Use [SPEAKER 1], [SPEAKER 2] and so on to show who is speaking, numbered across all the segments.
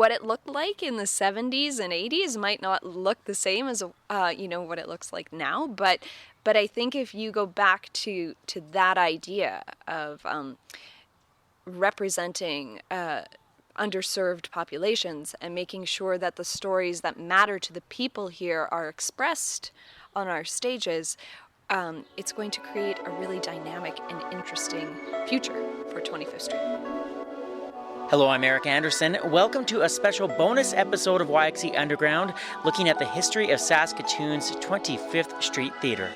[SPEAKER 1] what it looked like in the 70s and 80s might not look the same as what it looks like now, but I think if you go back to that idea of representing underserved populations and making sure that the stories that matter to the people here are expressed on our stages, it's going to create a really dynamic and interesting future for 25th Street.
[SPEAKER 2] Hello, I'm Eric Anderson. Welcome to a special bonus episode of YXE Underground, looking at the history of Saskatoon's 25th Street Theatre.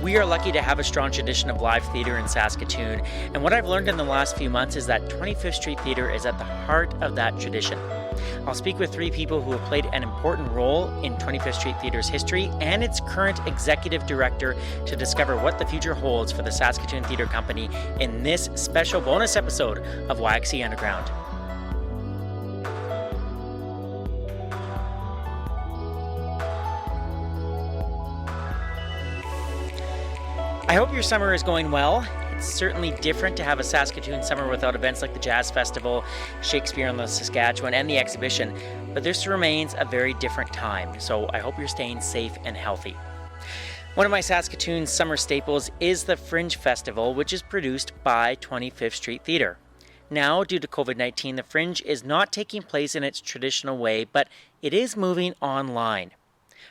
[SPEAKER 2] We are lucky to have a strong tradition of live theatre in Saskatoon, and what I've learned in the last few months is that 25th Street Theatre is at the heart of that tradition. I'll speak with three people who have played an important role in 25th Street Theatre's history and its current executive director to discover what the future holds for the Saskatoon Theatre Company in this special bonus episode of YXE Underground. I hope your summer is going well. It's certainly different to have a Saskatoon summer without events like the Jazz Festival, Shakespeare on the Saskatchewan, and the exhibition, but this remains a very different time, so I hope you're staying safe and healthy. One of my Saskatoon summer staples is the Fringe Festival, which is produced by 25th Street Theatre. Now, due to COVID-19, the Fringe is not taking place in its traditional way, but it is moving online.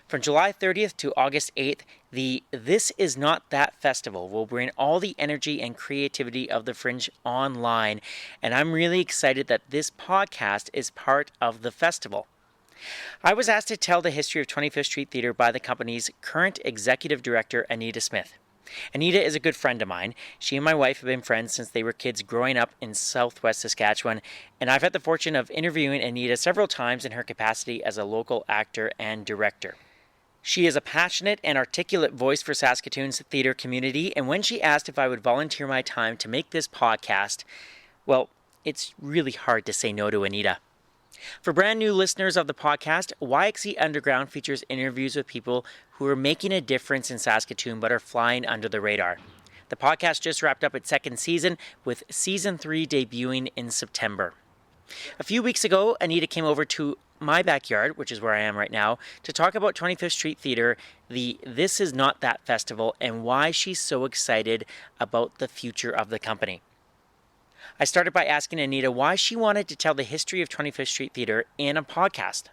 [SPEAKER 2] From July 30th to August 8th, the This Is Not That Festival will bring all the energy and creativity of the Fringe online, and I'm really excited that this podcast is part of the festival. I was asked to tell the history of 25th Street Theatre by the company's current executive director, Anita Smith. Anita is a good friend of mine. She and my wife have been friends since they were kids growing up in southwest Saskatchewan, and I've had the fortune of interviewing Anita several times in her capacity as a local actor and director. She is a passionate and articulate voice for Saskatoon's theatre community, and when she asked if I would volunteer my time to make this podcast, well, it's really hard to say no to Anita. For brand new listeners of the podcast, YXE Underground features interviews with people who are making a difference in Saskatoon but are flying under the radar. The podcast just wrapped up its second season, with season 3 debuting in September. A few weeks ago, Anita came over to my backyard, which is where I am right now, to talk about 25th Street Theatre, the This Is Not That Festival, and why she's so excited about the future of the company. I started by asking Anita why she wanted to tell the history of 25th Street Theatre in a podcast.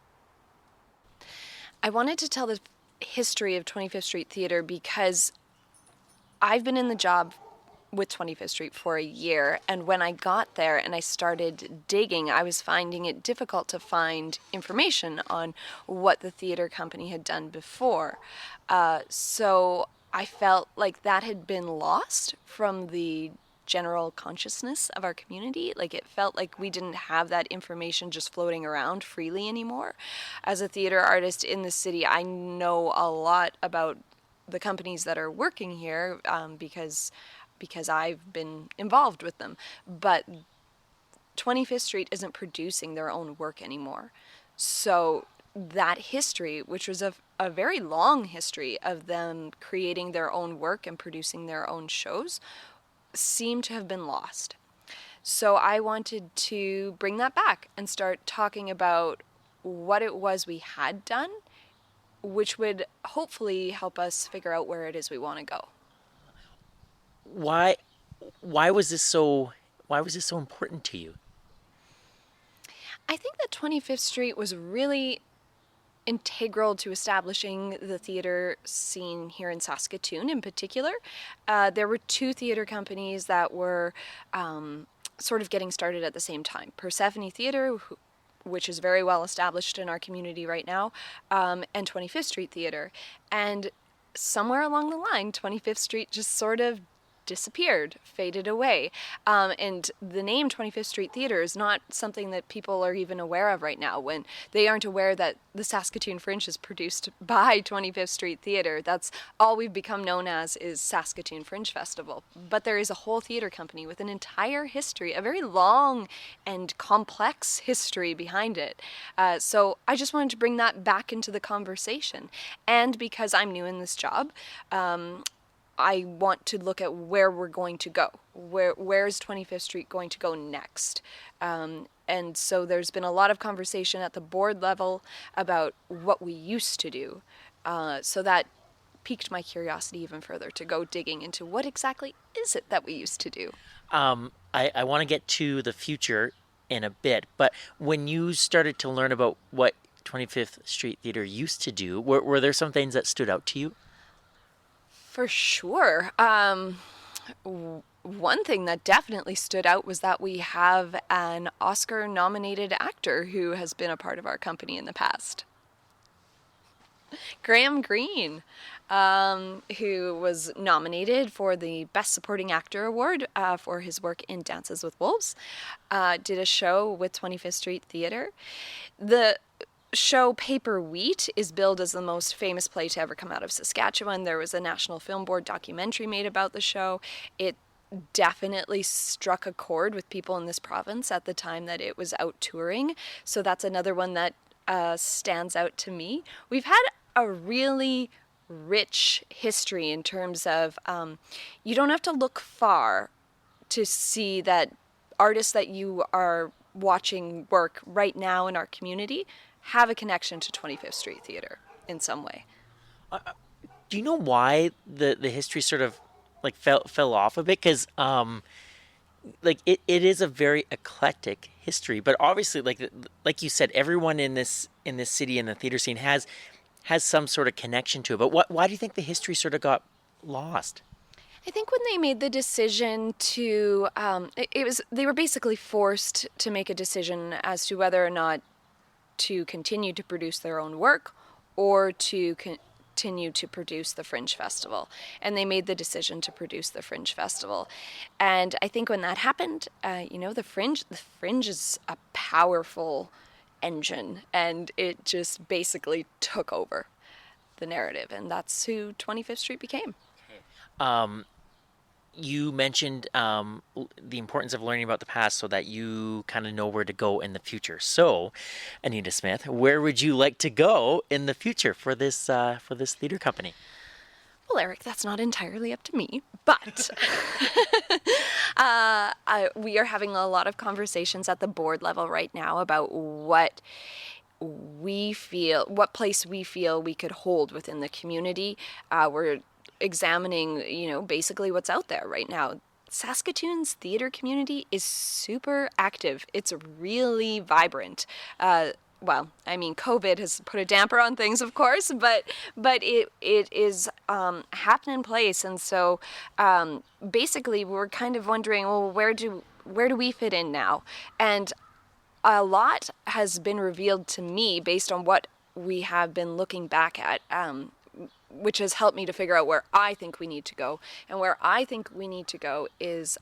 [SPEAKER 1] I wanted to tell the history of 25th Street Theatre because I've been in the job with 25th Street for a year, and when I got there and I started digging, I was finding it difficult to find information on what the theater company had done before. So I felt like that had been lost from the general consciousness of our community. Like, it felt like we didn't have that information just floating around freely anymore. As a theater artist in the city, I know a lot about the companies that are working here because I've been involved with them. But 25th Street isn't producing their own work anymore. So that history, which was a very long history of them creating their own work and producing their own shows, seemed to have been lost. So I wanted to bring that back and start talking about what it was we had done, which would hopefully help us figure out where it is we want to go.
[SPEAKER 2] Why was this so important to you?
[SPEAKER 1] I think that 25th Street was really integral to establishing the theater scene here in Saskatoon in particular. There were two theater companies that were sort of getting started at the same time. Persephone Theater, which is very well established in our community right now, and 25th Street Theater. And somewhere along the line, 25th Street just sort of disappeared, faded away. And the name 25th Street Theatre is not something that people are even aware of right now. When they aren't aware that the Saskatoon Fringe is produced by 25th Street Theatre, that's all we've become known as is Saskatoon Fringe Festival. But there is a whole theatre company with an entire history, a very long and complex history behind it. So I just wanted to bring that back into the conversation. And because I'm new in this job, I want to look at where we're going to go. Where's 25th Street going to go next? And so there's been a lot of conversation at the board level about what we used to do. So that piqued my curiosity even further to go digging into what exactly is it that we used to do.
[SPEAKER 2] I want to get to the future in a bit, but when you started to learn about what 25th Street Theatre used to do, were there some things that stood out to you?
[SPEAKER 1] For sure. One thing that definitely stood out was that we have an Oscar-nominated actor who has been a part of our company in the past. Graham Greene, who was nominated for the Best Supporting Actor Award for his work in Dances with Wolves, did a show with 25th Street Theatre. The show Paper Wheat is billed as the most famous play to ever come out of Saskatchewan. There was a National Film Board documentary made about the show. It definitely struck a chord with people in this province at the time that it was out touring. So that's another one that stands out to me. We've had a really rich history in terms of you don't have to look far to see that artists that you are watching work right now in our community have a connection to 25th Street Theatre in some way.
[SPEAKER 2] Do you know why the history sort of like fell off a bit? Because like it is a very eclectic history, but obviously like you said, everyone in this city in the theater scene has some sort of connection to it. But why do you think the history sort of got lost?
[SPEAKER 1] I think when they made the decision to, they were basically forced to make a decision as to whether or not to continue to produce their own work or to continue to produce the Fringe Festival. And they made the decision to produce the Fringe Festival. And I think when that happened, the Fringe is a powerful engine, and it just basically took over the narrative, and that's who 25th Street became.
[SPEAKER 2] You mentioned the importance of learning about the past so that you kind of know where to go in the future. So, Anita Smith, where would you like to go in the future for this theater company?
[SPEAKER 1] Well, Eric, that's not entirely up to me, but we are having a lot of conversations at the board level right now about what place we feel we could hold within the community. We're examining, basically what's out there right now. Saskatoon's theater community is super active. It's really vibrant. COVID has put a damper on things, of course, but it is happening in place, and so basically we're kind of wondering, well, where do we fit in now? And a lot has been revealed to me based on what we have been looking back at, which has helped me to figure out where I think we need to go. And where I think we need to go is,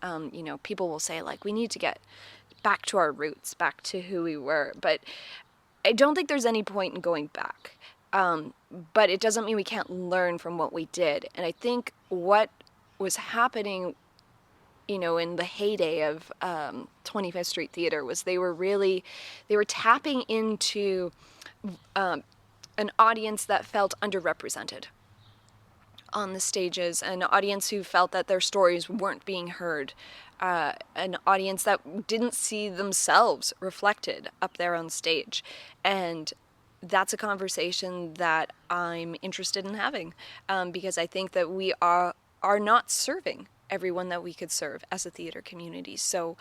[SPEAKER 1] people will say, like, we need to get back to our roots, back to who we were. But I don't think there's any point in going back. But it doesn't mean we can't learn from what we did. And I think what was happening, in the heyday of 25th Street Theatre was they were tapping into an audience that felt underrepresented on the stages, an audience who felt that their stories weren't being heard, an audience that didn't see themselves reflected up there on stage. And that's a conversation that I'm interested in having, because I think that we are not serving everyone that we could serve as a theater community. So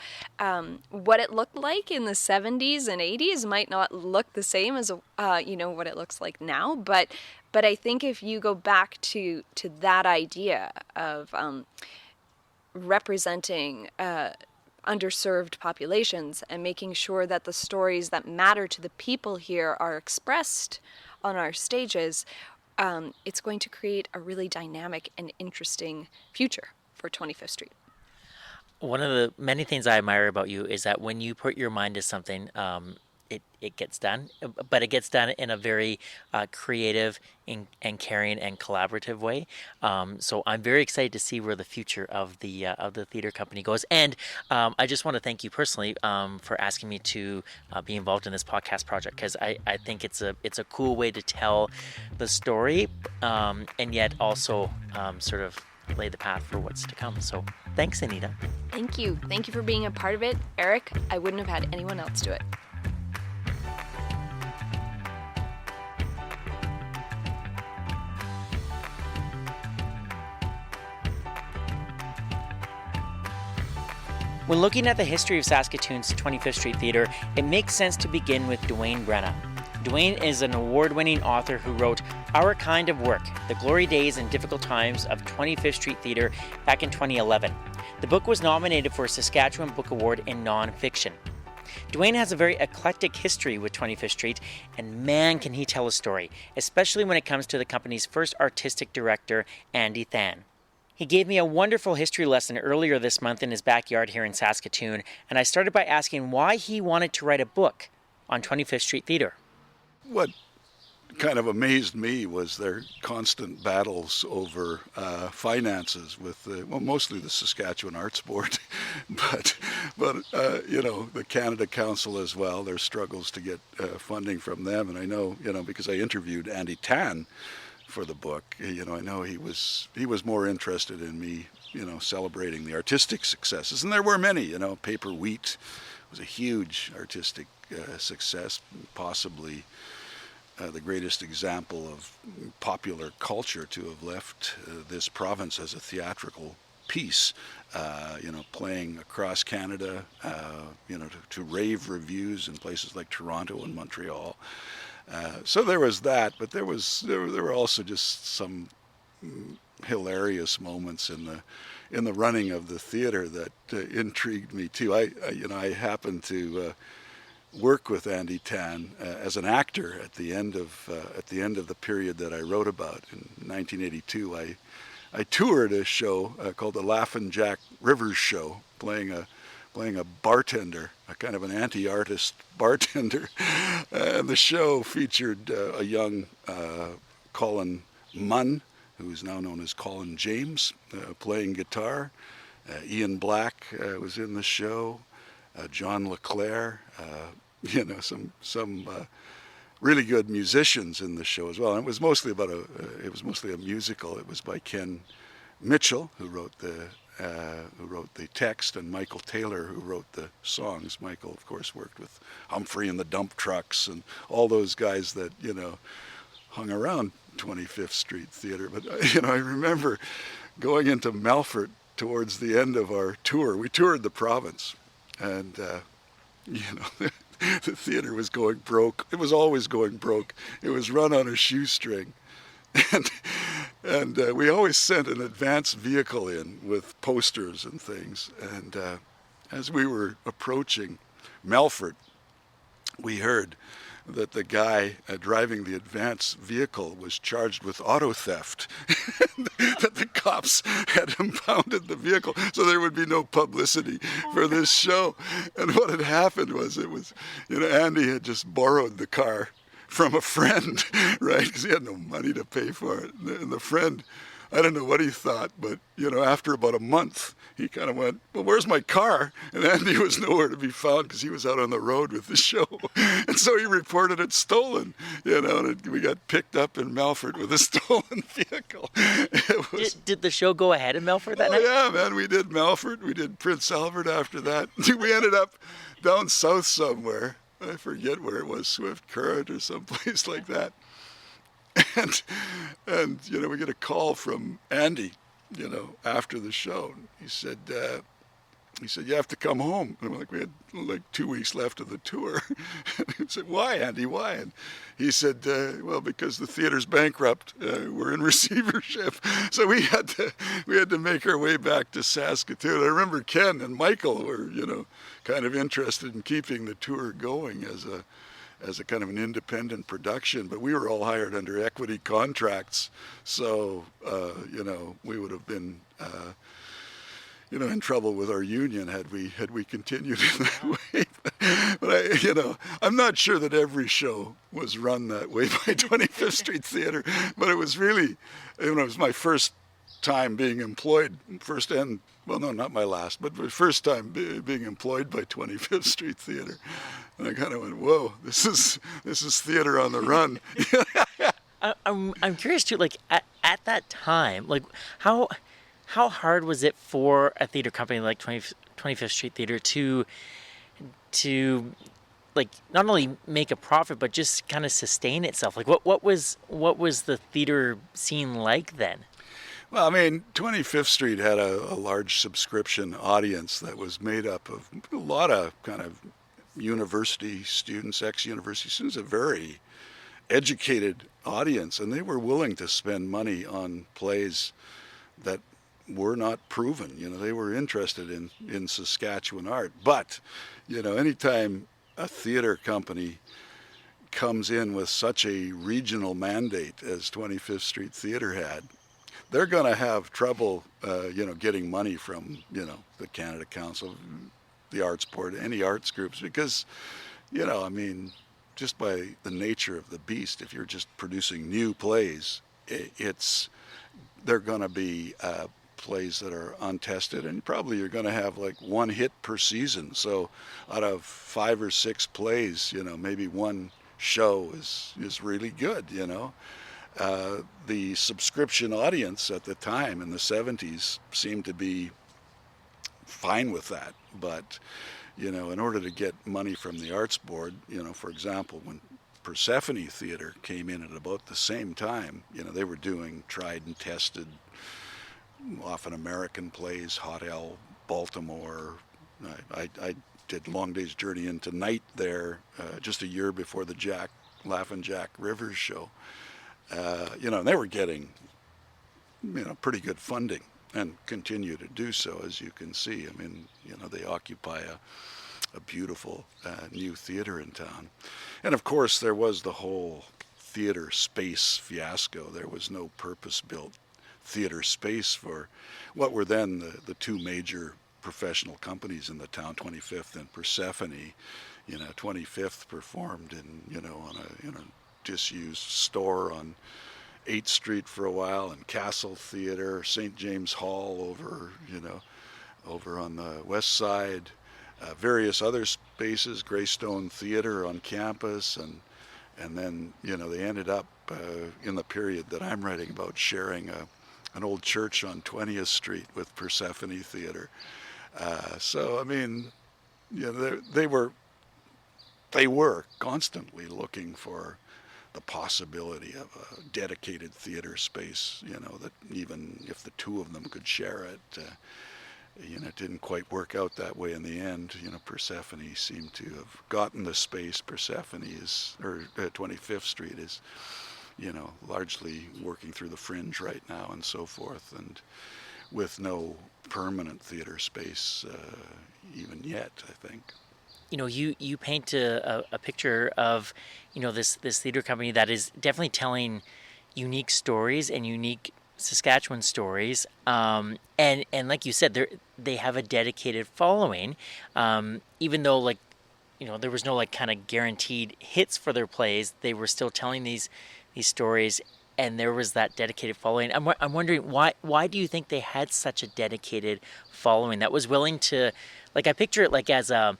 [SPEAKER 1] what it looked like in the 70s and 80s might not look the same as what it looks like now, but I think if you go back to that idea of representing underserved populations and making sure that the stories that matter to the people here are expressed on our stages, it's going to create a really dynamic and interesting future for 25th Street.
[SPEAKER 2] One of the many things I admire about you is that when you put your mind to something, it gets done, but it gets done in a very creative and caring and collaborative way. So I'm very excited to see where the future of the theater company goes. And I just want to thank you personally for asking me to be involved in this podcast project, because I think it's a cool way to tell the story, and yet also sort of lay the path for what's to come. So thanks, Anita.
[SPEAKER 1] Thank you. Thank you for being a part of it. Eric, I wouldn't have had anyone else do it.
[SPEAKER 2] When looking at the history of Saskatoon's 25th Street Theatre, it makes sense to begin with Dwayne Brenna. Dwayne is an award-winning author who wrote Our Kind of Work, The Glory Days and Difficult Times of 25th Street Theatre back in 2011. The book was nominated for a Saskatchewan Book Award in nonfiction. Dwayne has a very eclectic history with 25th Street, and man can he tell a story, especially when it comes to the company's first artistic director, Andy Than. He gave me a wonderful history lesson earlier this month in his backyard here in Saskatoon, and I started by asking why he wanted to write a book on 25th Street Theatre.
[SPEAKER 3] What kind of amazed me was their constant battles over finances with mostly the Saskatchewan Arts Board, but the Canada Council as well. Their struggles to get funding from them, and I know because I interviewed Andy Than for the book. I know he was more interested in me celebrating the artistic successes, and there were many. Paper Wheat was a huge artistic success, possibly the greatest example of popular culture to have left this province as a theatrical piece, playing across Canada, to rave reviews in places like Toronto and Montreal. So there was that, but there were also just some hilarious moments in the running of the theater that intrigued me too. I happened to work with Andy Than as an actor at the end of the period that I wrote about in 1982. I toured a show called the Laughin' Jack Rivers Show, playing a bartender, a kind of an anti-artist bartender. And the show featured a young Colin Munn, who's now known as Colin James, playing guitar. Ian Black was in the show. John LeClaire, some really good musicians in the show as well. And it was mostly a musical. It was by Ken Mitchell, who wrote the text, and Michael Taylor, who wrote the songs. Michael, of course, worked with Humphrey and the Dump Trucks and all those guys that hung around 25th Street Theatre. But I remember going into Melfort towards the end of our tour. We toured the province, and the theater was going broke. It was always going broke. It was run on a shoestring. And we always sent an advance vehicle in with posters and things. And as we were approaching Melfort, we heard that the guy driving the advance vehicle was charged with auto theft, that the cops had impounded the vehicle so there would be no publicity for this show. And what had happened was Andy had just borrowed the car from a friend, right? Because he had no money to pay for it. And the friend, I don't know what he thought, but after about a month, he kind of went, "Well, where's my car?" And Andy was nowhere to be found because he was out on the road with the show. And so he reported it stolen, and we got picked up in Melfort with a stolen vehicle.
[SPEAKER 2] Did the show go ahead in Melfort that night?
[SPEAKER 3] Yeah, man, we did Melfort. We did Prince Albert after that. We ended up down south somewhere. I forget where it was, Swift Current or someplace like that. And we get a call from Andy, after the show. He said, "You have to come home." And we had 2 weeks left of the tour. And he said, "Why, Andy, why?" And he said, "Well, because the theater's bankrupt. We're in receivership." So we had to make our way back to Saskatoon. I remember Ken and Michael were, kind of interested in keeping the tour going as a kind of an independent production, but we were all hired under equity contracts, so we would have been in trouble with our union had we continued in that way. But I'm not sure that every show was run that way by 25th Street Theatre, but it was really, it was my first time being employed, not my last, but my first time being employed by 25th Street Theatre. And I kind of went, whoa, this is theater on the run.
[SPEAKER 2] I'm curious too, like at that time, like how hard was it for a theater company like 25th Street Theatre to like not only make a profit but just kind of sustain itself? Like what was the theater scene like then?
[SPEAKER 3] Well, I mean, 25th Street had a large subscription audience that was made up of a lot of kind of university students, ex-university students, a very educated audience, and they were willing to spend money on plays that were not proven. They were interested in Saskatchewan art. But, anytime a theater company comes in with such a regional mandate as 25th Street Theatre had, they're going to have trouble, getting money from, the Canada Council, the Arts Board, any arts groups, because, just by the nature of the beast, if you're just producing new plays, they're going to be plays that are untested, and probably you're going to have like one hit per season. So out of 5 or 6 plays, maybe one show is really good. The subscription audience at the time in the 70s seemed to be fine with that, but in order to get money from the Arts Board, for example, when Persephone Theatre came in at about the same time, they were doing tried and tested, often American plays, Hot L, Baltimore. I did Long Day's Journey into Night there just a year before the Laughin' Jack Rivers show. And they were getting, pretty good funding and continue to do so, as you can see. I mean, they occupy a beautiful new theater in town. And of course, there was the whole theater space fiasco. There was no purpose-built theater space for what were then the 2 major professional companies in the town, 25th and Persephone. 25th performed on a disused store on 8th Street for a while, and Castle Theatre, St. James Hall over on the west side, various other spaces, Greystone Theatre on campus, and then they ended up in the period that I'm writing about sharing an old church on 20th Street with Persephone Theatre. So I mean, they were constantly looking for the possibility of a dedicated theater space, that even if the 2 of them could share it, it didn't quite work out that way in the end. Persephone seemed to have gotten the space. 25th Street is, largely working through the Fringe right now and so forth, and with no permanent theater space even yet, I think.
[SPEAKER 2] You paint a picture of, this theater company that is definitely telling unique stories and unique Saskatchewan stories. And like you said, they have a dedicated following, even though there was no kind of guaranteed hits for their plays. They were still telling these stories, and there was that dedicated following. I'm wondering why do you think they had such a dedicated following that was willing to, I picture it as a,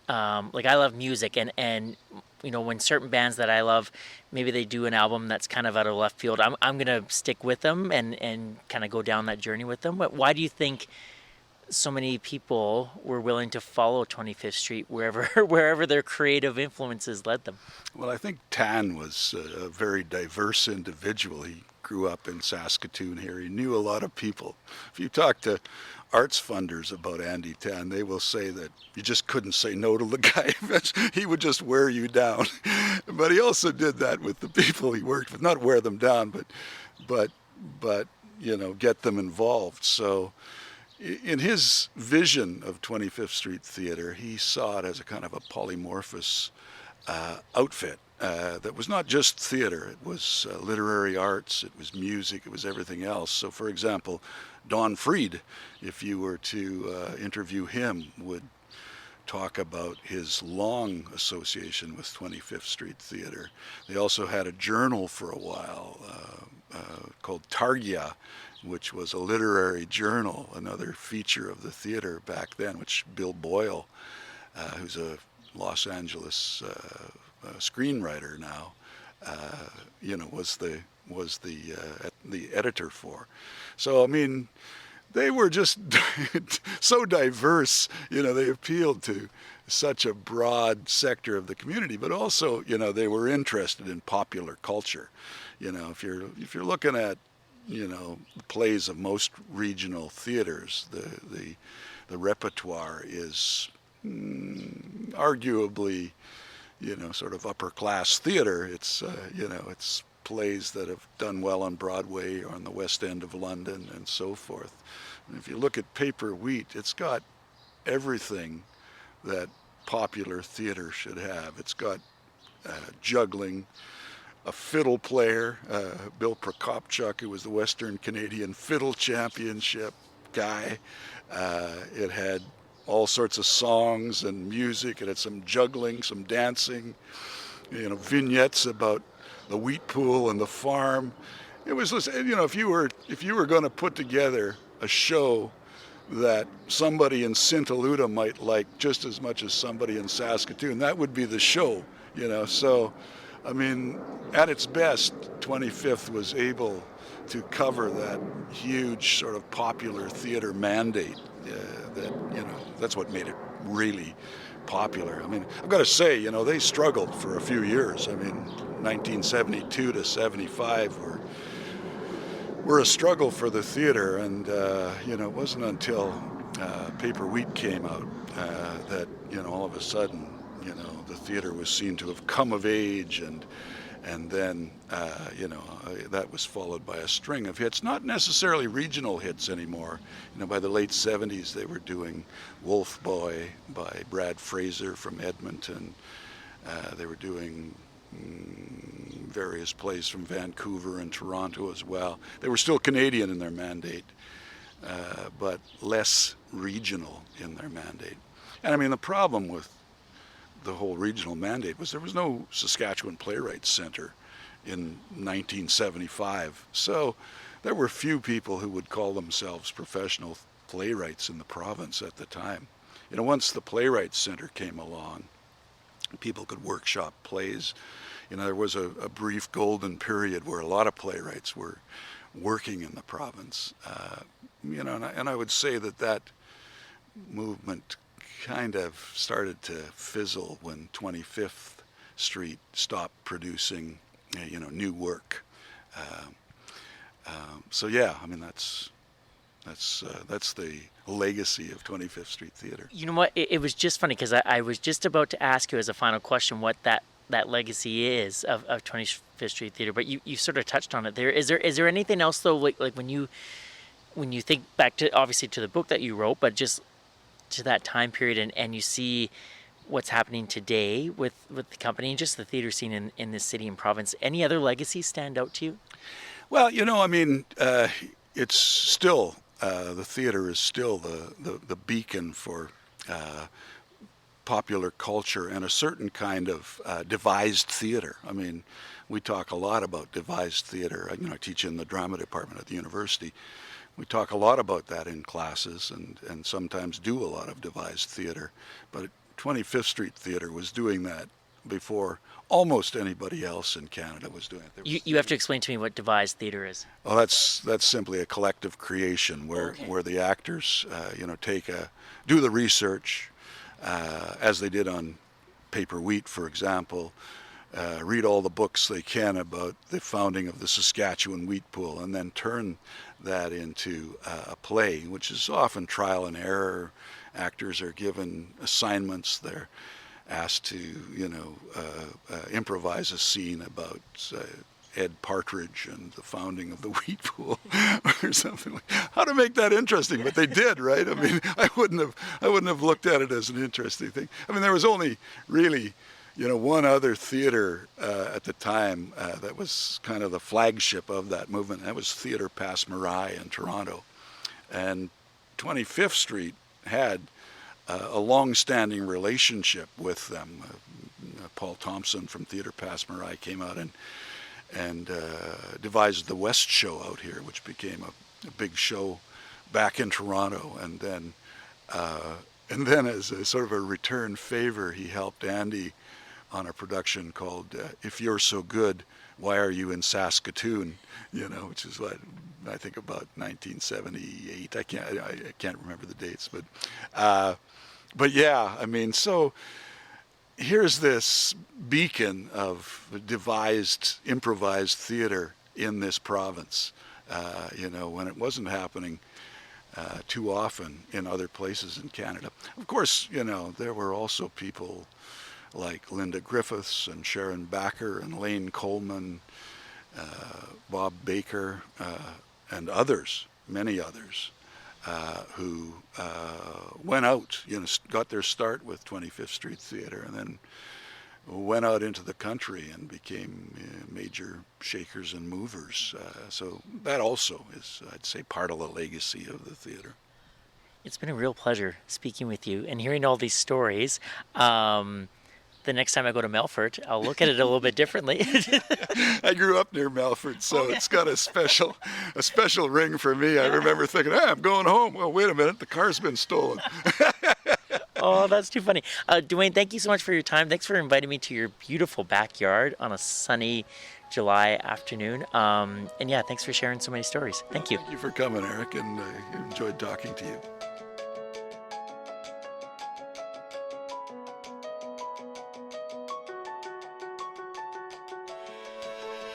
[SPEAKER 2] I love music, and when certain bands that I love, maybe they do an album that's kind of out of left field, I'm gonna stick with them and kind of go down that journey with them. But why do you think so many people were willing to follow 25th Street wherever their creative influences led them?
[SPEAKER 3] Well, I think Tan was a very diverse individual. He grew up in Saskatoon here. He knew a lot of people. If you talk to arts funders about Andy Tan, they will say that you just couldn't say no to the guy. He would just wear you down. But he also did that with the people he worked with, not wear them down, but get them involved. So in his vision of 25th Street Theatre, he saw it as a kind of a polymorphous outfit. that was not just theater. It was literary arts, it was music, it was everything else. So, for example, Don Freed, if you were to interview him, would talk about his long association with 25th Street Theater. They also had a journal for a while called Targia, which was a literary journal, another feature of the theater back then, which Bill Boyle, who's a Los Angeles screenwriter now, was the editor for. So I mean, they were just so diverse. They appealed to such a broad sector of the community, but also, they were interested in popular culture. If you're looking at, the plays of most regional theaters, the repertoire is arguably, sort of upper class theater. It's it's plays that have done well on Broadway or on the West End of London and so forth. And if you look at Paper Wheat, it's got everything that popular theater should have. It's got juggling, a fiddle player, Bill Prokopchuk, who was the Western Canadian Fiddle Championship guy. It had all sorts of songs and music. It had some juggling, some dancing, vignettes about the wheat pool and the farm. It was, if you were going to put together a show that somebody in Sint-Aluda might like just as much as somebody in Saskatoon, that would be the show, So, I mean, at its best, 25th was able to cover that huge sort of popular theater mandate. That's what made it really popular. I mean, I've got to say, they struggled for a few years. I mean, 1972 to 75 were a struggle for the theater, and it wasn't until Paper Wheat came out that all of a sudden the theater was seen to have come of age, and then that was followed by a string of hits, not necessarily regional hits anymore. By the late 70s they were doing Wolf Boy by Brad Fraser from Edmonton. They were doing various plays from Vancouver and Toronto as well. They were still Canadian in their mandate, but less regional in their mandate. And I mean, the problem with the whole regional mandate was there was no Saskatchewan Playwrights Center in 1975. So there were few people who would call themselves professional playwrights in the province at the time. Once the Playwrights Center came along, people could workshop plays. There was a brief golden period where a lot of playwrights were working in the province. And I would say that movement kind of started to fizzle when 25th Street stopped producing, new work. So yeah, I mean that's the legacy of 25th Street Theater.
[SPEAKER 2] You know what? It was just funny because I was just about to ask you as a final question what that legacy is of 25th Street Theater, but you sort of touched on it there. Is there anything else though, like when you think back to obviously to the book that you wrote, but just to that time period and you see what's happening today with the company and just the theater scene in this city and province, any other legacies stand out to you?
[SPEAKER 3] Well, I mean, it's still, the theater is still the beacon for popular culture and a certain kind of devised theater. I mean, we talk a lot about devised theater. I teach in the drama department at the university. We talk a lot about that in classes and sometimes do a lot of devised theater. But 25th Street Theater was doing that before almost anybody else in Canada was doing it.
[SPEAKER 2] You have to explain to me what devised theater is.
[SPEAKER 3] Well, that's simply a collective creation where the actors, do the research, as they did on Paper Wheat, for example, read all the books they can about the founding of the Saskatchewan wheat pool, and then turn that into a play, which is often trial and error. Actors are given assignments. They're asked to, improvise a scene about Ed Partridge and the founding of the wheat pool or something like that. How to make that interesting, but they did, right? I mean, I wouldn't have looked at it as an interesting thing. I mean, there was only really one other theater at the time that was kind of the flagship of that movement. That was Theatre Passe Muraille in Toronto. And 25th Street had a long-standing relationship with them. Paul Thompson from Theatre Passe Muraille came out and devised the West Show out here, which became a big show back in Toronto. And then as a sort of a return favor, he helped Andy on a production called If You're So Good, Why Are You in Saskatoon? Which is what I think about 1978. I can't remember the dates, but yeah, I mean, so here's this beacon of devised, improvised theater in this province. When it wasn't happening too often in other places in Canada. Of course, there were also people like Linda Griffiths and Sharon Backer and Lane Coleman, Bob Baker, and others, many others, who went out, got their start with 25th Street Theatre and then went out into the country and became major shakers and movers. So that also is, I'd say, part of the legacy of the theatre.
[SPEAKER 2] It's been a real pleasure speaking with you and hearing all these stories. The next time I go to Melfort, I'll look at it a little bit differently.
[SPEAKER 3] I grew up near Melfort, so it's got a special ring for me. I remember thinking, I'm going home. Well, wait a minute, the car's been stolen.
[SPEAKER 2] Oh, that's too funny. Dwayne, thank you so much for your time. Thanks for inviting me to your beautiful backyard on a sunny July afternoon. And yeah, thanks for sharing so many stories. Thank you.
[SPEAKER 3] Thank you for coming, Eric, and I enjoyed talking to you.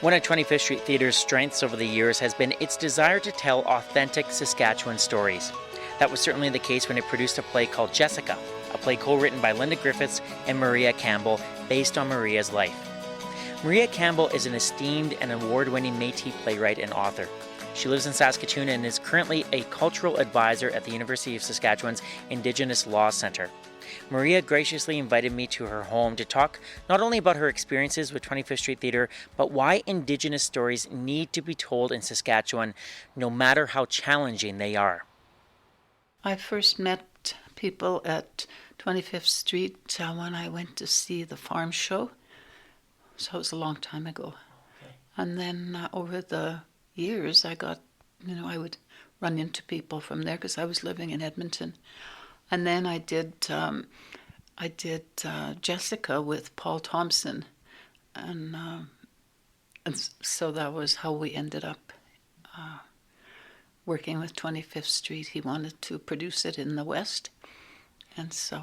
[SPEAKER 2] One of 25th Street Theatre's strengths over the years has been its desire to tell authentic Saskatchewan stories. That was certainly the case when it produced a play called Jessica, a play co-written by Linda Griffiths and Maria Campbell based on Maria's life. Maria Campbell is an esteemed and award-winning Métis playwright and author. She lives in Saskatoon and is currently a cultural advisor at the University of Saskatchewan's Indigenous Law Centre. Maria graciously invited me to her home to talk not only about her experiences with 25th Street Theatre, but why Indigenous stories need to be told in Saskatchewan, no matter how challenging they are.
[SPEAKER 4] I first met people at 25th Street when I went to see the farm show. So it was a long time ago. Okay. And then over the years, I got, I would run into people from there because I was living in Edmonton. And then I did Jessica with Paul Thompson, and so that was how we ended up working with 25th Street. He wanted to produce it in the West, and so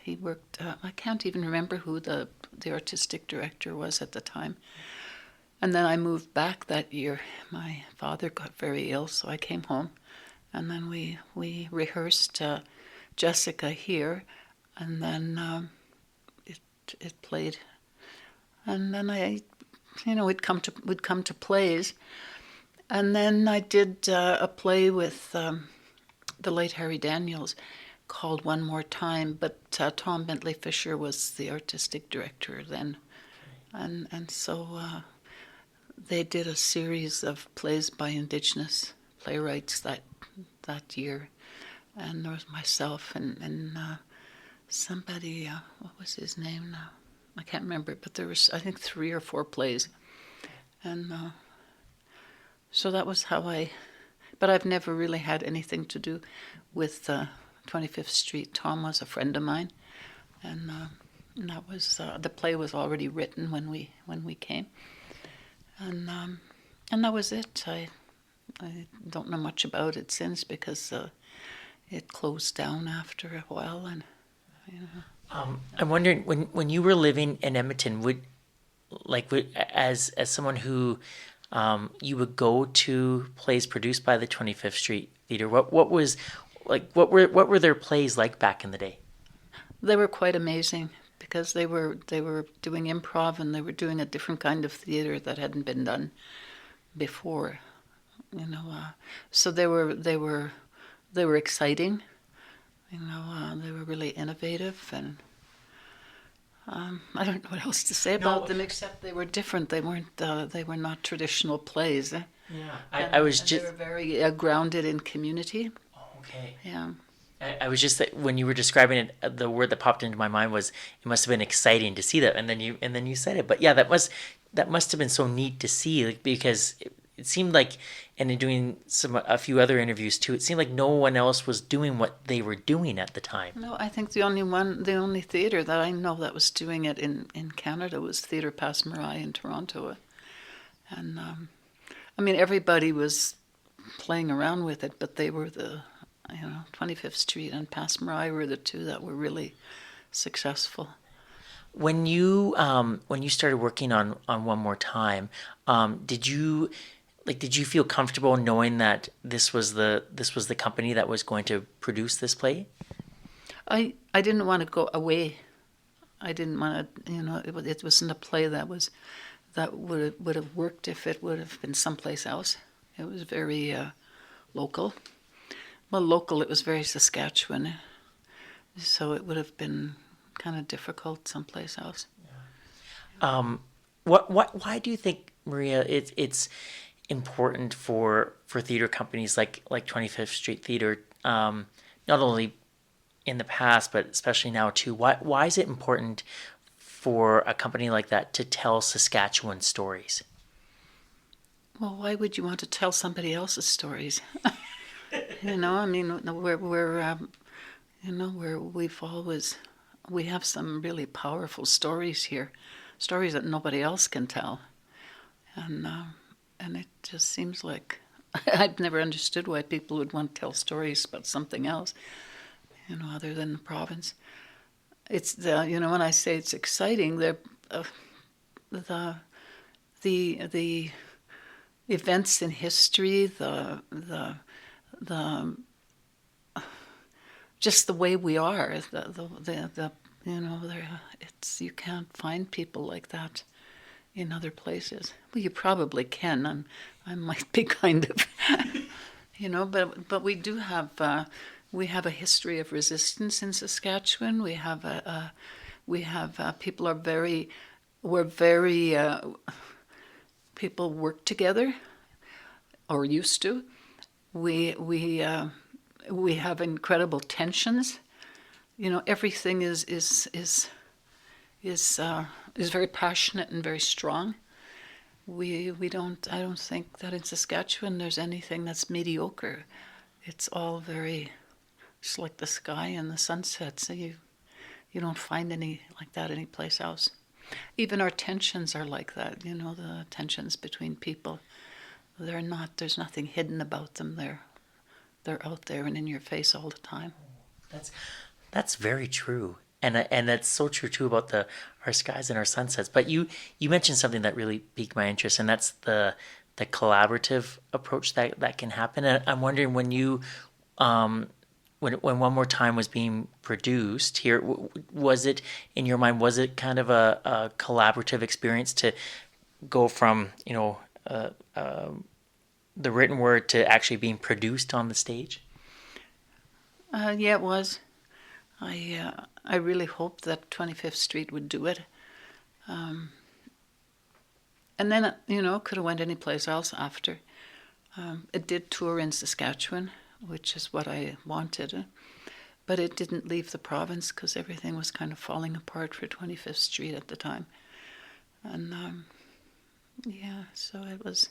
[SPEAKER 4] he worked. I can't even remember who the artistic director was at the time. And then I moved back that year. My father got very ill, so I came home, and then we rehearsed Jessica here, and then it played, and then we'd come to plays, and then I did a play with the late Harry Daniels called One More Time, but Tom Bentley Fisher was the artistic director then, and so they did a series of plays by Indigenous playwrights that year. And there was myself and somebody, what was his name now? I can't remember, but there was, I think, 3 or 4 plays. And so that was how but I've never really had anything to do with 25th Street. Tom was a friend of mine, and that was, the play was already written when we came. And that was it. I don't know much about it since because it closed down after a while, and
[SPEAKER 2] I'm wondering when you were living in Edmonton, as someone who you would go to plays produced by the 25th Street Theatre. What were their plays like back in the day?
[SPEAKER 4] They were quite amazing because they were doing improv, and they were doing a different kind of theatre that hadn't been done before. So they were exciting, they were really innovative, and I don't know what else to say about them except they were different. They weren't. They were not traditional plays.
[SPEAKER 2] Yeah, I was
[SPEAKER 4] And
[SPEAKER 2] just.
[SPEAKER 4] they were very grounded in community.
[SPEAKER 2] Okay.
[SPEAKER 4] Yeah.
[SPEAKER 2] I was just when you were describing it, the word that popped into my mind was it must have been exciting to see that, and then you said it. But yeah, that must have been so neat to see, like, because it seemed like, and in doing a few other interviews too, it seemed like no one else was doing what they were doing at the time.
[SPEAKER 4] No, I think the only theatre that I know that was doing it in Canada was Theatre Passe Muraille in Toronto, and I mean everybody was playing around with it, but they were 25th Street and Passe Muraille were the two that were really successful.
[SPEAKER 2] When you started working on One More Time, did you feel comfortable knowing that this was the company that was going to produce this play?
[SPEAKER 4] I didn't want to go away. I didn't want to, it wasn't a play that would have worked if it would have been someplace else. It was very local. Well, local, it was very Saskatchewan, so it would have been kind of difficult someplace else.
[SPEAKER 2] Why do you think, Maria, it's important for theater companies like 25th Street Theater, not only in the past but especially now too? Why is it important for a company like that to tell Saskatchewan stories?
[SPEAKER 4] Well, why would you want to tell somebody else's stories? I mean, we have some really powerful stories here, stories that nobody else can tell, and it just seems like I've never understood why people would want to tell stories about something else, other than the province. It's when I say it's exciting, the events in history, the just the way we are, it's you can't find people like that in other places. Well, you probably can. I might be kind of, but we do have a history of resistance in Saskatchewan. People are very people work together, or used to. We have incredible tensions. Everything is very passionate and very strong. I don't think that in Saskatchewan there's anything that's mediocre. It's all it's like the sky and the sunset. So you don't find any like that anyplace else. Even our tensions are like that. The tensions between people. There's nothing hidden about them. They're out there and in your face all the time.
[SPEAKER 2] That's very true, and that's so true too about our skies and our sunsets. But you mentioned something that really piqued my interest, and that's the collaborative approach that can happen. And I'm wondering when when One More Time was being produced here, was it in your mind? Was it kind of a collaborative experience to go from the written word to actually being produced on the stage?
[SPEAKER 4] Yeah, it was. I really hoped that 25th Street would do it. And then, could have went anyplace else after. It did tour in Saskatchewan, which is what I wanted. But it didn't leave the province because everything was kind of falling apart for 25th Street at the time. And so it was.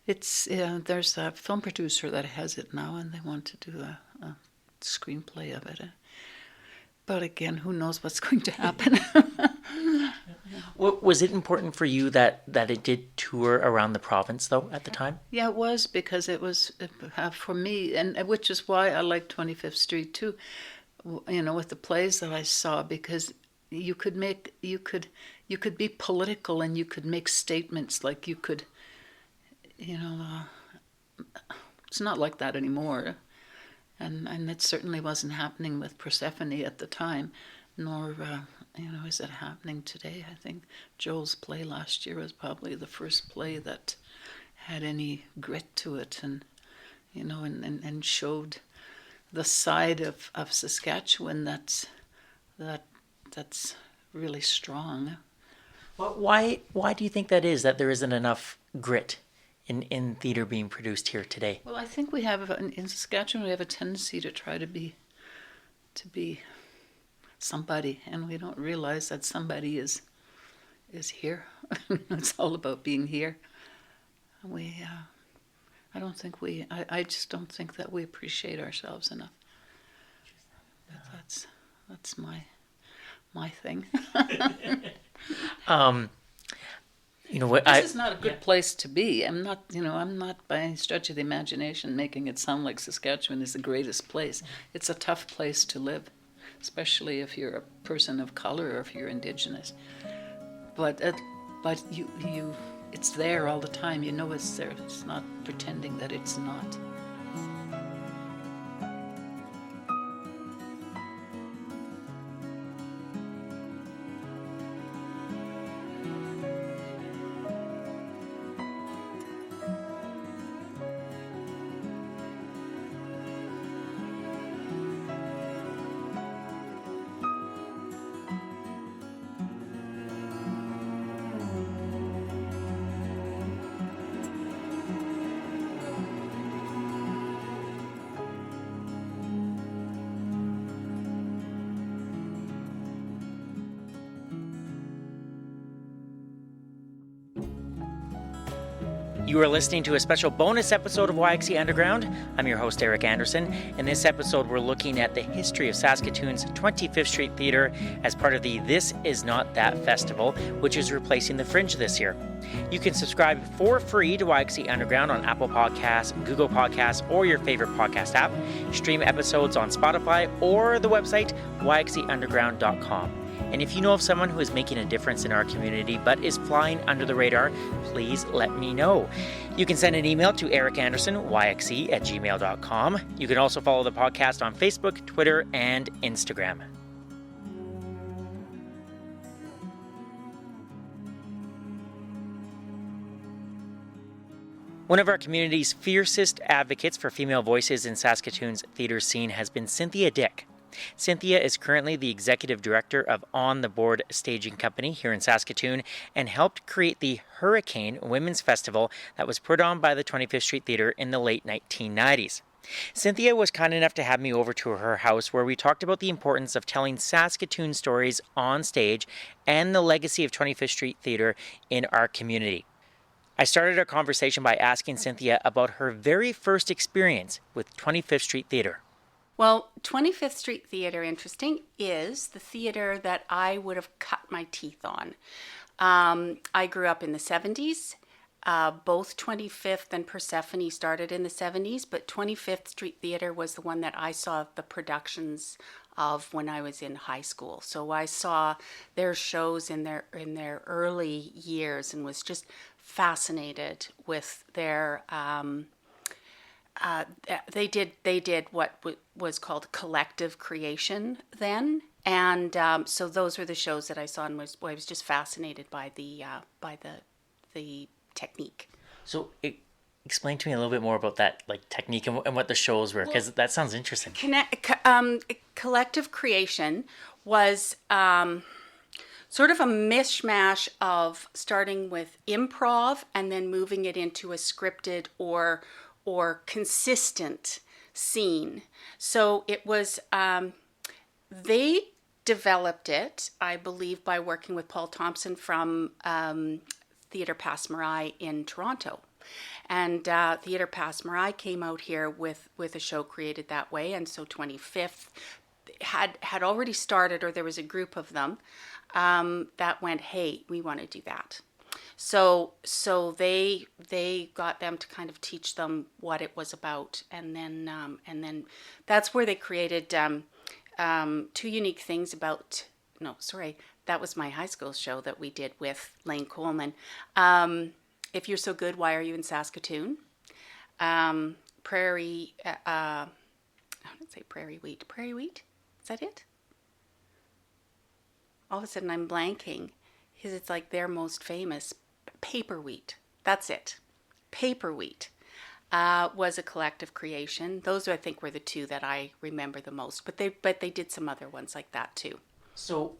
[SPEAKER 4] There's a film producer that has it now, and they want to do a screenplay of it. But again, who knows what's going to happen?
[SPEAKER 2] Was it important for you that it did tour around the province, though, at the time?
[SPEAKER 4] Yeah, it was, because it was for me, and which is why I like 25th Street too. With the plays that I saw, because you could be political and you could make statements like you could. It's not like that anymore, and it certainly wasn't happening with Persephone at the time, nor is it happening today. I think Joel's play last year was probably the first play that had any grit to it, and showed the side of Saskatchewan that's really strong.
[SPEAKER 2] Well, why do you think that is, that there isn't enough grit in theater being produced here today?
[SPEAKER 4] Well, I think we have, in Saskatchewan, we have a tendency to try to be somebody, and we don't realize that somebody is here. It's all about being here. I just don't think that we appreciate ourselves enough. But that's my thing. This is not a good place to be. I'm not by any stretch of the imagination making it sound like Saskatchewan is the greatest place. It's a tough place to live, especially if you're a person of color or if you're Indigenous. But you it's there all the time. You know it's there. It's not pretending that it's not.
[SPEAKER 2] You are listening to a special bonus episode of YXE Underground. I'm your host, Eric Anderson. In this episode, we're looking at the history of Saskatoon's 25th Street Theatre as part of the This Is Not That Festival, which is replacing the Fringe this year. You can subscribe for free to YXE Underground on Apple Podcasts, Google Podcasts, or your favorite podcast app. Stream episodes on Spotify or the website yxeunderground.com. And if you know of someone who is making a difference in our community but is flying under the radar, please let me know. You can send an email to ericandersonyxe@gmail.com. You can also follow the podcast on Facebook, Twitter, and Instagram. One of our community's fiercest advocates for female voices in Saskatoon's theatre scene has been Cynthia Dyck. Cynthia is currently the executive director of On the Board Staging Company here in Saskatoon and helped create the Hurricane Women's Festival that was put on by the 25th Street Theatre in the late 1990s. Cynthia was kind enough to have me over to her house where we talked about the importance of telling Saskatoon stories on stage and the legacy of 25th Street Theatre in our community. I started our conversation by asking Cynthia about her very first experience with 25th Street Theatre.
[SPEAKER 5] Well, 25th Street Theatre, interesting, is the theatre that I would have cut my teeth on. I grew up in the 70s. Both 25th and Persephone started in the 70s, but 25th Street Theatre was the one that I saw the productions of when I was in high school. So I saw their shows in their early years and was just fascinated with their... They did what was called collective creation then, and so those were the shows that I saw, and I was just fascinated by the technique.
[SPEAKER 2] So explain to me a little bit more about that, like technique and what the shows were, because that sounds interesting.
[SPEAKER 5] Collective creation was sort of a mishmash of starting with improv and then moving it into a scripted or consistent scene. So it was, they developed it, I believe, by working with Paul Thompson from Theatre Passe Muraille in Toronto. And Theatre Passe Muraille came out here with a show created that way. And so 25th had already started, or there was a group of them that went, hey, we want to do that. So they got them to kind of teach them what it was about, and then that's where they created two unique things about. No, sorry, that was my high school show that we did with Lane Coleman. If You're So Good, Why Are You in Saskatoon? Prairie. I don't say Prairie Wheat. Prairie Wheat? Is that it? All of a sudden, I'm blanking. Because it's like their most famous. Paper Wheat. That's it. Paper Wheat was a collective creation. Those, I think, were the two that I remember the most. But they did some other ones like that too.
[SPEAKER 2] So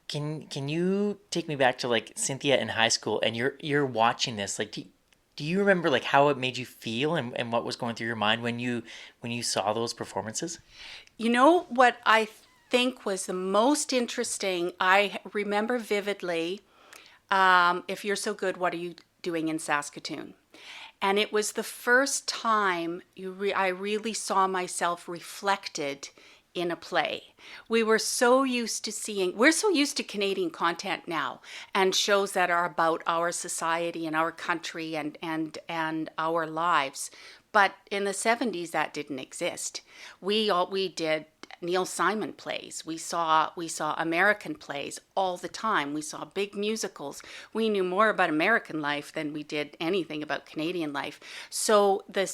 [SPEAKER 2] Can you take me back to like Cynthia in high school, and you're watching this? Like, do you remember like how it made you feel, and what was going through your mind when you saw those performances?
[SPEAKER 5] You know what I think was the most interesting? I remember vividly, If You're So Good, What Are You Doing in Saskatoon? And it was the first time I really saw myself reflected in a play. We're so used to Canadian content now, and shows that are about our society and our country and our lives. But in the 70s, that didn't exist. We did Neil Simon plays. We saw American plays all the time. We saw big musicals. We knew more about American life than we did anything about Canadian life. So the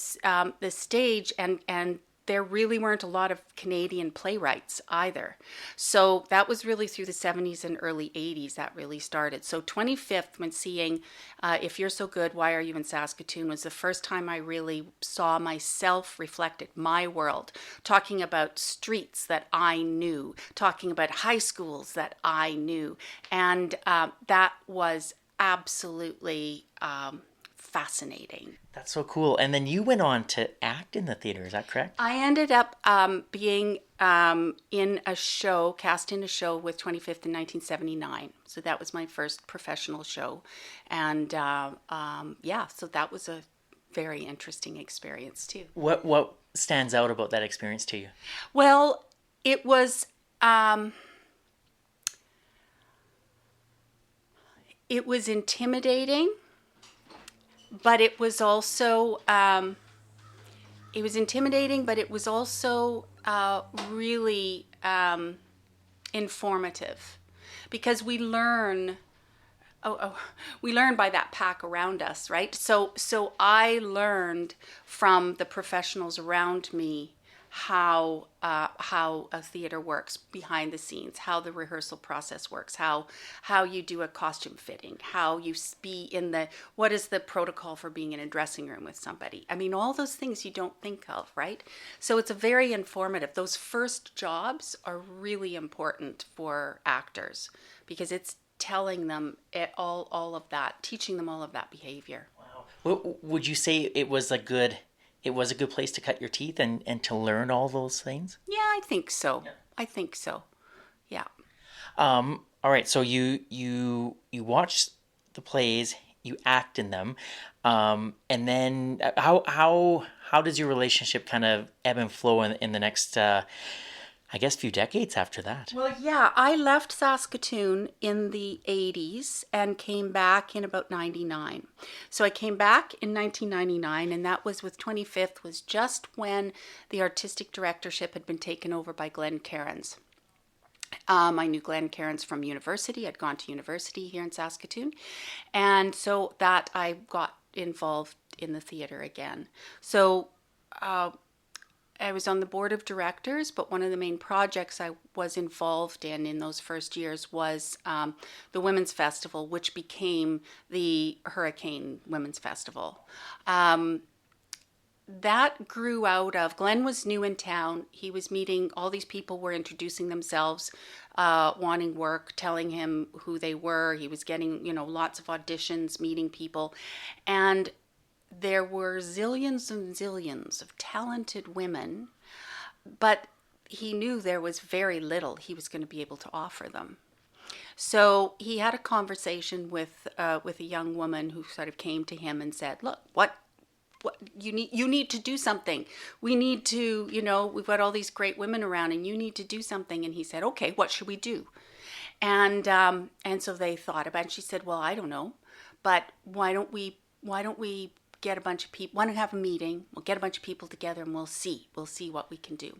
[SPEAKER 5] stage and there really weren't a lot of Canadian playwrights either. So that was really through the 70s and early 80s that really started. So 25th, when seeing If You're So Good, Why Are You in Saskatoon, was the first time I really saw myself reflected, my world, talking about streets that I knew, talking about high schools that I knew. And that was absolutely fascinating.
[SPEAKER 2] That's so cool. And then you went on to act in the theater. Is that correct?
[SPEAKER 5] I ended up being in a show, cast in a show with 25th in 1979. So that was my first professional show. And so that was a very interesting experience too.
[SPEAKER 2] What stands out about that experience to you?
[SPEAKER 5] Well, it was intimidating, but it was also really informative, because we learn by that pack around us, right? So I learned from the professionals around me how a theater works behind the scenes, how the rehearsal process works, how you do a costume fitting, how you be what is the protocol for being in a dressing room with somebody. I mean, all those things you don't think of, right? So it's a very informative. Those first jobs are really important for actors, because it's telling them all of that, teaching them all of that behavior.
[SPEAKER 2] Wow. Would you say it was a good place to cut your teeth and to learn all those things?
[SPEAKER 5] Yeah, I think so. Yeah. I think so. Yeah.
[SPEAKER 2] All right. So you watch the plays, you act in them, and then how does your relationship kind of ebb and flow in the next I guess few decades after that?
[SPEAKER 5] Well, yeah, I left Saskatoon in the 80s and came back in about 99. So I came back in 1999, and that was with 25th, was just when the artistic directorship had been taken over by Glenn Cairns. I knew Glenn Cairns from university. I'd gone to university here in Saskatoon. And so that I got involved in the theater again. So I was on the board of directors, but one of the main projects I was involved in those first years was the Women's Festival, which became the Hurricane Women's Festival. That grew out of, Glenn was new in town. He was meeting, all these people were introducing themselves, wanting work, telling him who they were. He was getting, lots of auditions, meeting people. And there were zillions and zillions of talented women, but he knew there was very little he was going to be able to offer them. So he had a conversation with a young woman who sort of came to him and said, "Look, what you need to do something. We need to, we've got all these great women around, and you need to do something." And he said, "Okay, what should we do?" And so they thought about it. And she said, "Well, I don't know, but why don't we get a bunch of people, why don't we have a meeting, we'll get a bunch of people together, and we'll see what we can do."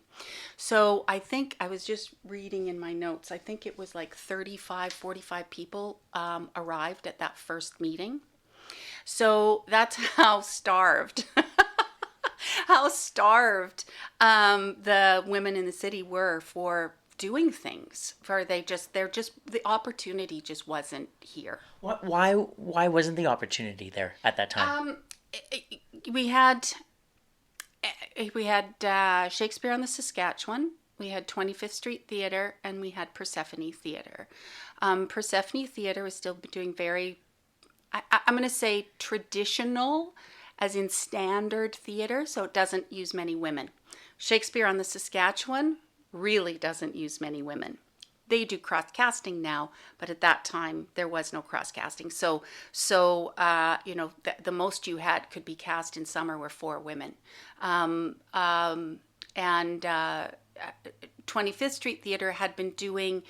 [SPEAKER 5] So I think, I was just reading in my notes, I think it was like 35, 45 people arrived at that first meeting. So that's how starved the women in the city were for doing things. The opportunity just wasn't here.
[SPEAKER 2] Why wasn't the opportunity there at that time?
[SPEAKER 5] We had Shakespeare on the Saskatchewan, we had 25th Street Theatre, and we had Persephone Theatre. Persephone Theatre is still doing very, I'm going to say traditional, as in standard theater, so it doesn't use many women. Shakespeare on the Saskatchewan really doesn't use many women. They do cross-casting now, but at that time there was no cross-casting. So the most you had could be cast in summer were 4 women. And 25th Street Theatre had been doing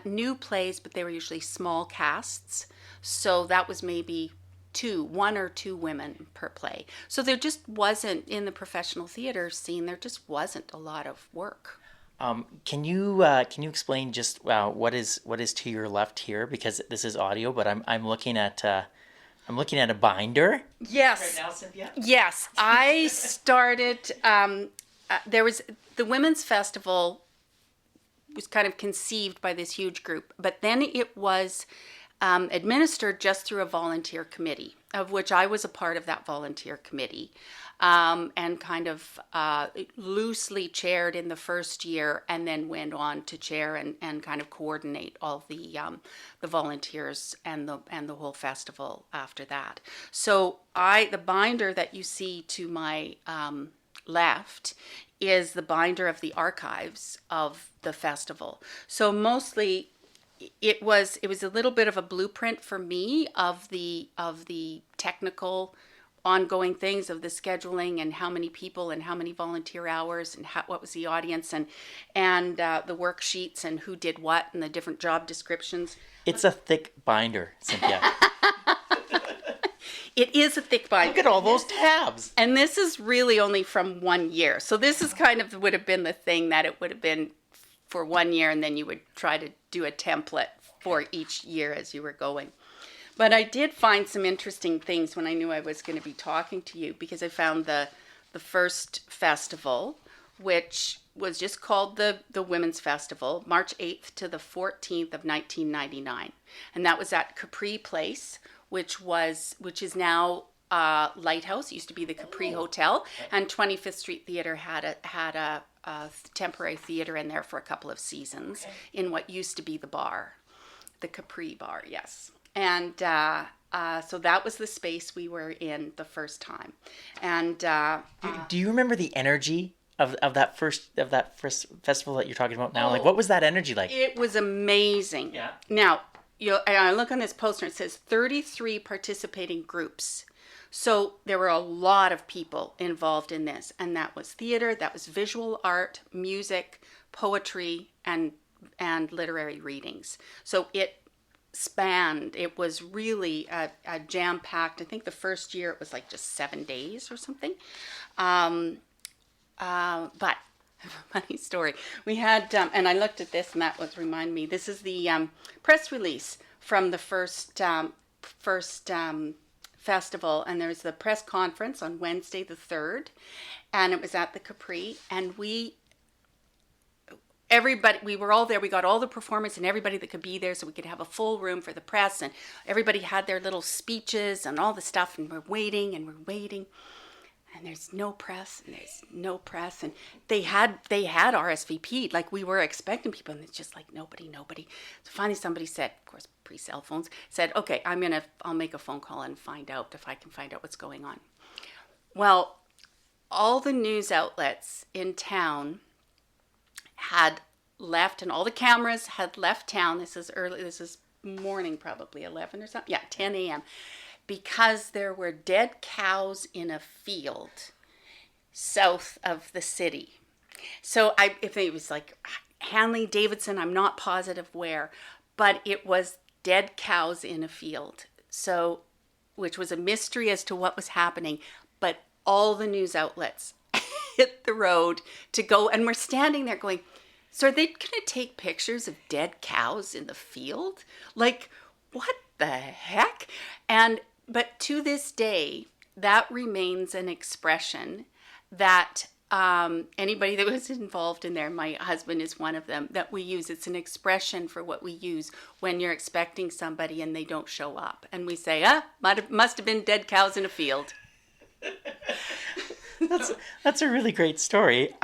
[SPEAKER 5] new plays, but they were usually small casts. So that was maybe 1 or 2 women per play. So there just wasn't, in the professional theater scene, there just wasn't a lot of work.
[SPEAKER 2] Can you explain just what is to your left here, because this is audio, but I'm looking at a binder.
[SPEAKER 5] Yes.
[SPEAKER 2] Right now, Cynthia.
[SPEAKER 5] Yes, I started. There was the Women's Festival was kind of conceived by this huge group, but then it was administered just through a volunteer committee, of which I was a part of that volunteer committee. And kind of loosely chaired in the first year, and then went on to chair and kind of coordinate all the volunteers and the whole festival after that. So the binder that you see to my left is the binder of the archives of the festival. So mostly it was a little bit of a blueprint for me of the technical ongoing things of the scheduling and how many people and how many volunteer hours and what was the audience and the worksheets and who did what and the different job descriptions.
[SPEAKER 2] It's a thick binder, Cynthia.
[SPEAKER 5] It is a thick binder.
[SPEAKER 2] Look at all those tabs.
[SPEAKER 5] And this is really only from 1 year. So this is kind of would have been the thing that it would have been for 1 year, and then you would try to do a template for each year as you were going. But I did find some interesting things when I knew I was going to be talking to you, because I found the first festival, which was just called the Women's Festival, March 8th to the 14th of 1999. And that was at Capri Place, which is now Lighthouse. It used to be the Capri Hotel. And 25th Street Theatre had a temporary theatre in there for a couple of seasons in what used to be the bar, the Capri Bar, yes. And so that was the space we were in the first time. And
[SPEAKER 2] do you remember the energy of that first festival that you're talking about now? Like, what was that energy like?
[SPEAKER 5] It was amazing. Yeah. Now, I look on this poster. It says 33 participating groups. So there were a lot of people involved in this, and that was theater, that was visual art, music, poetry, and literary readings. So it spanned. It was really a jam-packed. I think the first year it was like just 7 days or something. But funny story. We had, and I looked at this, and that was remind me. This is the press release from the first festival, and there was the press conference on Wednesday the 3rd, and it was at the Capri, and we were all there. We got all the performers and everybody that could be there, so we could have a full room for the press, and everybody had their little speeches and all the stuff, and we're waiting, and there's no press, and they had RSVP'd, like we were expecting people, and it's just like nobody. So finally somebody said, of course pre-cell phones, said, okay, I'll make a phone call and find out if I can find out what's going on. Well, all the news outlets in town had left, and all the cameras had left town. This is morning, probably 11 or something. Yeah, 10 a.m. Because there were dead cows in a field south of the city. So if it was like Hanley Davidson, I'm not positive where, but it was dead cows in a field. So, which was a mystery as to what was happening, but all the news outlets hit the road to go, and we're standing there going, so are they going to take pictures of dead cows in the field? Like, what the heck? But to this day, that remains an expression that anybody that was involved in there, my husband is one of them, that we use. It's an expression for what we use when you're expecting somebody and they don't show up. And we say, must have been dead cows in a field.
[SPEAKER 2] That's a really great story.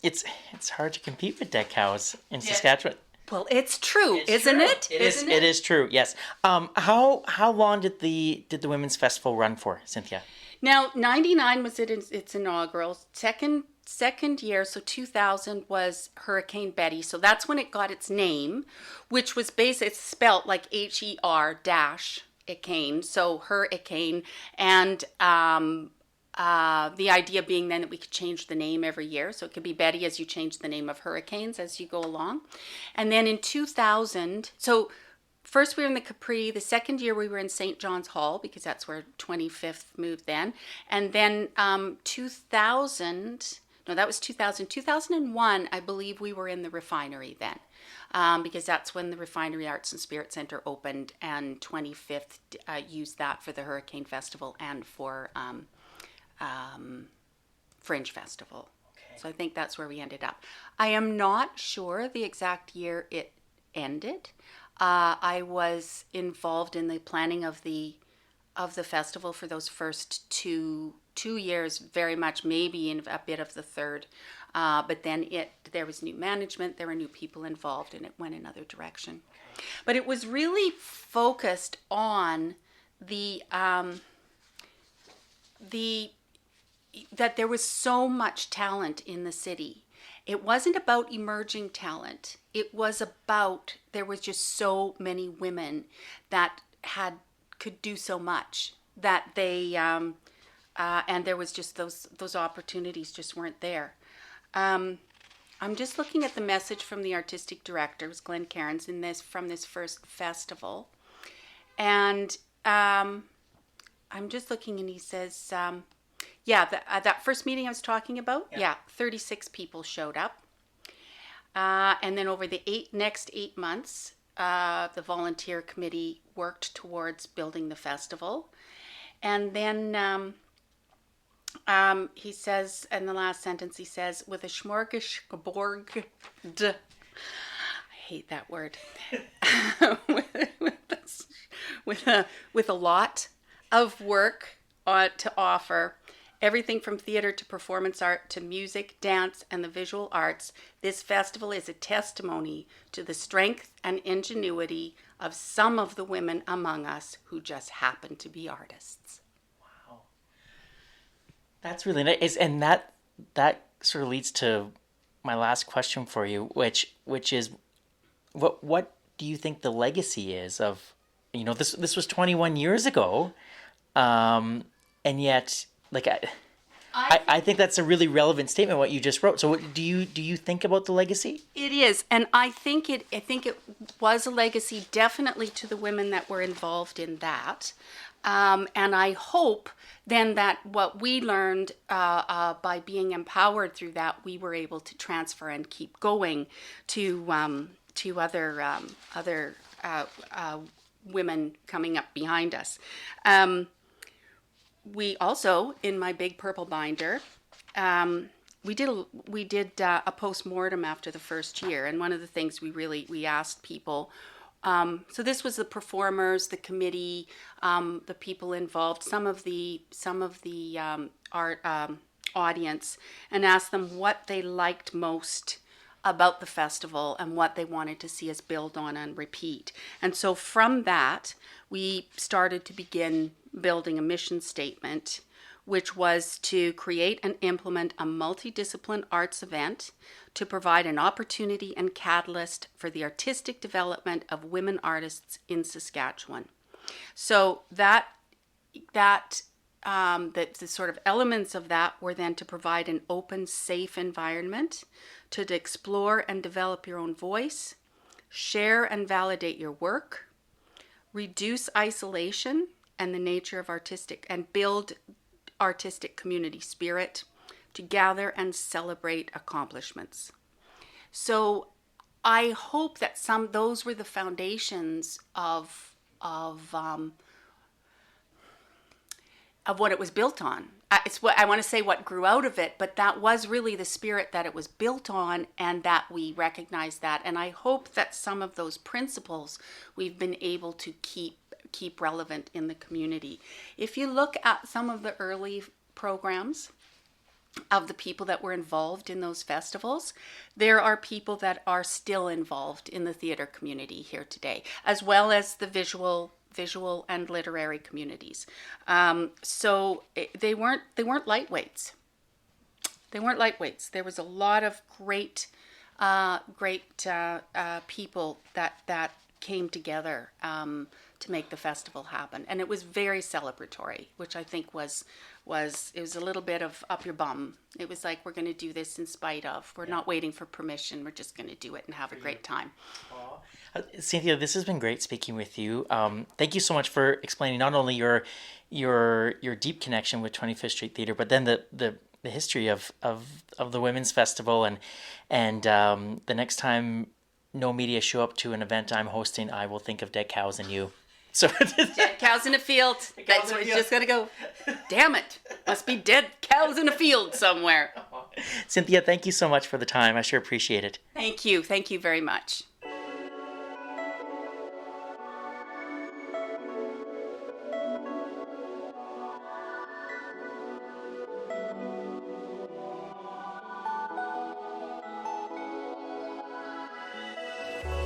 [SPEAKER 2] It's hard to compete with dead cows in Saskatchewan.
[SPEAKER 5] Well, it's true, isn't it?
[SPEAKER 2] It is true. Yes. How long did the Women's Festival run for, Cynthia?
[SPEAKER 5] Now, 99 was its inaugural. Second year, so 2000 was Hurricane Betty. So that's when it got its name, which was it's spelt like HER dash Icane. So Hurricane, and the idea being then that we could change the name every year. So it could be Betty as you change the name of hurricanes as you go along. And then in 2000, so first we were in the Capri. The second year we were in St. John's Hall because that's where 25th moved then. And then 2000, no, that was 2000. 2001, I believe we were in the Refinery then. Because that's when the Refinery Arts and Spirit Center opened, and 25th used that for the Hurricane Festival and for Fringe Festival. Okay. So I think that's where we ended up. I am not sure the exact year it ended. I was involved in the planning of the festival for those first two years, very much, maybe in a bit of the third. But then there was new management, there were new people involved, and it went another direction. But it was really focused on that there was so much talent in the city. It wasn't about emerging talent. It was about, there was just so many women that could do so much that they, and there was just those opportunities just weren't there. I'm just looking at the message from the artistic director, it was Glenn Cairns, from this first festival. And I'm just looking, and he says, that first meeting I was talking about, 36 people showed up. And then over the next 8 months, the volunteer committee worked towards building the festival. And then he says, in the last sentence, he says, with a smorgasbord, I hate that word, with a lot of work to offer, everything from theater to performance art to music, dance, and the visual arts, this festival is a testimony to the strength and ingenuity of some of the women among us who just happen to be artists.
[SPEAKER 2] Wow. That's really nice. And that sort of leads to my last question for you, which is, what do you think the legacy is of, this was 21 years ago, and yet, like, I think that's a really relevant statement, what you just wrote. So what do you think about the legacy?
[SPEAKER 5] It is, and I think it was a legacy definitely to the women that were involved in that. And I hope then that what we learned by being empowered through that, we were able to transfer and keep going to other women coming up behind us. We also, in my big purple binder, we did a post-mortem after the first year, and one of the things we asked people. So this was the performers, the committee, the people involved, some of the art audience, and asked them what they liked most about the festival and what they wanted to see us build on and repeat. And so from that, we started to begin building a mission statement, which was to create and implement a multidiscipline arts event to provide an opportunity and catalyst for the artistic development of women artists in Saskatchewan. So the sort of elements of that were then to provide an open, safe environment to explore and develop your own voice, share and validate your work, reduce isolation and the nature of and build artistic community spirit, to gather and celebrate accomplishments. So I hope that those were the foundations of what it was built on. It's what I want to say, what grew out of it, but that was really the spirit that it was built on, and that we recognize that. And I hope that some of those principles we've been able to keep relevant in the community. If you look at some of the early programs, of the people that were involved in those festivals, there are people that are still involved in the theater community here today, as well as the visual and literary communities. So they weren't lightweights. They weren't lightweights. There was a lot of great people that came together to make the festival happen, and it was very celebratory, which I think was it was a little bit of up your bum. It was like, we're going to do this in spite of. We're not waiting for permission. We're just going to do it and have a great time.
[SPEAKER 2] Cynthia, this has been great speaking with you. Thank you so much for explaining not only your deep connection with 25th Street Theater, but then the history of the Women's Festival, and the next time no media show up to an event I'm hosting, I will think of dead cows and you. So
[SPEAKER 5] dead cows in a field. That's where it's just gonna go. Damn it! Must be dead cows in a field somewhere.
[SPEAKER 2] Cynthia, thank you so much for the time. I sure appreciate it.
[SPEAKER 5] Thank you. Thank you very much.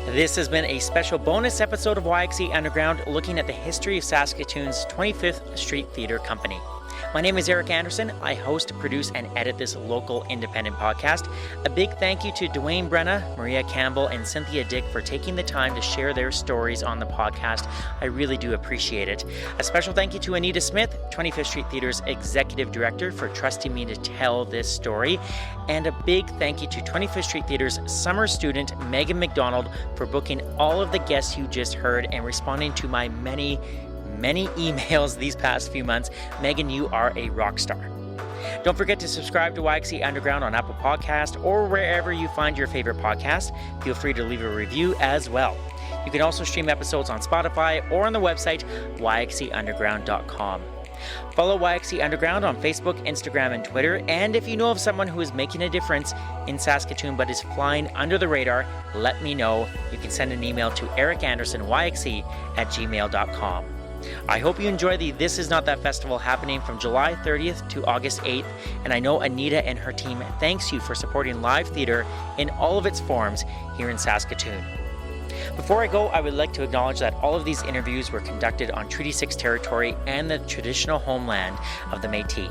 [SPEAKER 2] This has been a special bonus episode of YXE Underground, looking at the history of Saskatoon's 25th Street Theatre Company. My name is Eric Anderson. I host, produce, and edit this local independent podcast. A big thank you to Dwayne Brenna, Maria Campbell, and Cynthia Dyck for taking the time to share their stories on the podcast. I really do appreciate it. A special thank you to Anita Smith, 25th Street Theatre's Executive Director, for trusting me to tell this story. And a big thank you to 25th Street Theatre's summer student, Megan McDonald, for booking all of the guests you just heard and responding to my many emails these past few months. Megan, you are a rock star. Don't forget to subscribe to YXE Underground on Apple Podcast or wherever you find your favorite podcast. Feel free to leave a review as well. You can also stream episodes on Spotify or on the website yxeunderground.com. Follow YXE Underground on Facebook, Instagram, and Twitter. And if you know of someone who is making a difference in Saskatoon but is flying under the radar, let me know. You can send an email to ericandersonyxe@gmail.com. I hope you enjoy the This Is Not That Festival happening from July 30th to August 8th, and I know Anita and her team thanks you for supporting live theater in all of its forms here in Saskatoon. Before I go, I would like to acknowledge that all of these interviews were conducted on Treaty 6 territory and the traditional homeland of the Métis.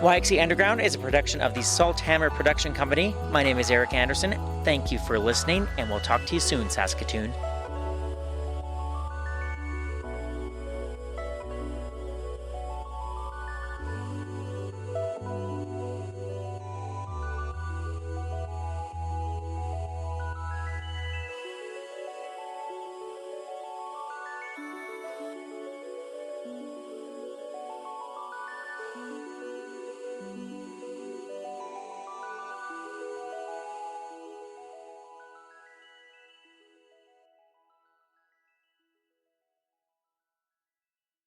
[SPEAKER 2] YXE Underground is a production of the Salthammer Production Company. My name is Eric Anderson. Thank you for listening, and we'll talk to you soon, Saskatoon.